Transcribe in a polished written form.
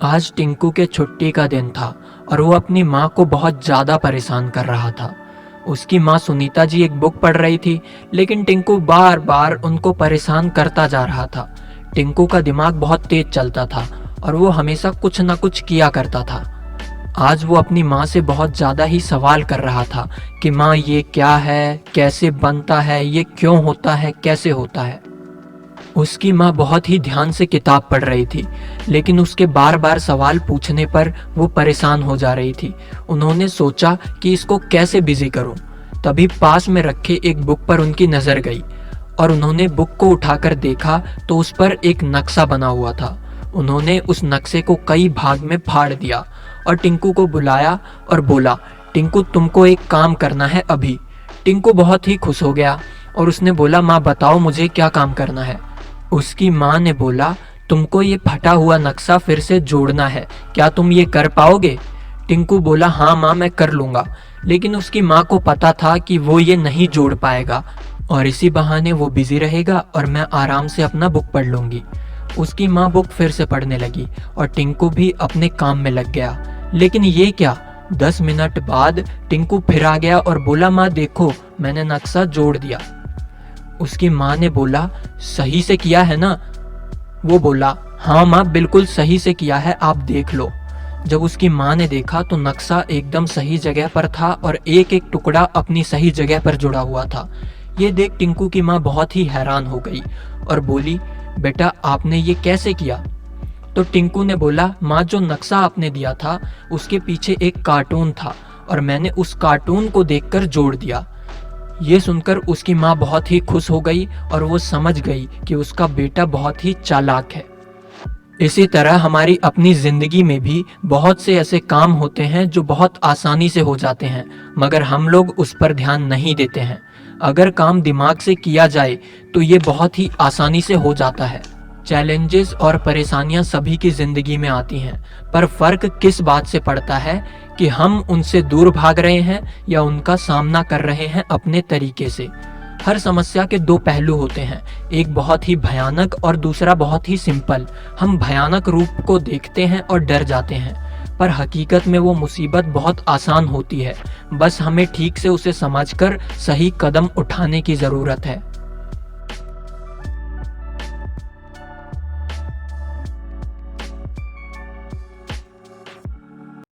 आज टिंकू के छुट्टी का दिन था और वो अपनी माँ को बहुत ज़्यादा परेशान कर रहा था। उसकी माँ सुनीता जी एक बुक पढ़ रही थी, लेकिन टिंकू बार बार उनको परेशान करता जा रहा था। टिंकू का दिमाग बहुत तेज चलता था और वो हमेशा कुछ न कुछ किया करता था। आज वो अपनी माँ से बहुत ज़्यादा ही सवाल कर रहा था कि माँ ये क्या है, कैसे बनता है, ये क्यों होता है, कैसे होता है। उसकी माँ बहुत ही ध्यान से किताब पढ़ रही थी, लेकिन उसके बार बार सवाल पूछने पर वो परेशान हो जा रही थी। उन्होंने सोचा कि इसको कैसे बिजी करूं। तभी पास में रखे एक बुक पर उनकी नज़र गई और उन्होंने बुक को उठाकर देखा तो उस पर एक नक्शा बना हुआ था। उन्होंने उस नक्शे को कई भाग में फाड़ दिया और टिंकू को बुलाया और बोला, टिंकू तुमको एक काम करना है अभी। टिंकू बहुत ही खुश हो गया और उसने बोला, माँ बताओ मुझे क्या काम करना है। उसकी माँ ने बोला, तुमको ये फटा हुआ नक्शा फिर से जोड़ना है, क्या तुम ये कर पाओगे? टिंकू बोला, हाँ माँ मैं कर लूँगा। लेकिन उसकी माँ को पता था कि वो ये नहीं जोड़ पाएगा और इसी बहाने वो बिजी रहेगा और मैं आराम से अपना बुक पढ़ लूँगी। उसकी माँ बुक फिर से पढ़ने लगी और टिंकू भी अपने काम में लग गया। लेकिन ये क्या, 10 मिनट बाद टिंकू फिर आ गया और बोला, माँ देखो मैंने नक्शा जोड़ दिया। उसकी माँ ने बोला, सही से किया है ना? वो बोला, हाँ माँ बिल्कुल सही से किया है, आप देख लो। जब उसकी माँ ने देखा तो नक्शा एकदम सही जगह पर था और एक एक टुकड़ा अपनी सही जगह पर जुड़ा हुआ था। ये देख टिंकू की माँ बहुत ही हैरान हो गई और बोली, बेटा आपने ये कैसे किया? तो टिंकू ने बोला, माँ जो नक्शा आपने दिया था उसके पीछे एक कार्टून था और मैंने उस कार्टून को देखकर जोड़ दिया। ये सुनकर उसकी माँ बहुत ही खुश हो गई और वो समझ गई कि उसका बेटा बहुत ही चालाक है। इसी तरह हमारी अपनी जिंदगी में भी बहुत से ऐसे काम होते हैं जो बहुत आसानी से हो जाते हैं, मगर हम लोग उस पर ध्यान नहीं देते हैं। अगर काम दिमाग से किया जाए तो ये बहुत ही आसानी से हो जाता है। चैलेंजेस और परेशानियां सभी की जिंदगी में आती हैं, पर फर्क किस बात से पड़ता है कि हम उनसे दूर भाग रहे हैं या उनका सामना कर रहे हैं अपने तरीके से। हर समस्या के दो पहलू होते हैं, एक बहुत ही भयानक और दूसरा बहुत ही सिंपल। हम भयानक रूप को देखते हैं और डर जाते हैं, पर हकीकत में वो मुसीबत बहुत आसान होती है। बस हमें ठीक से उसे समझकर सही कदम उठाने की ज़रूरत है।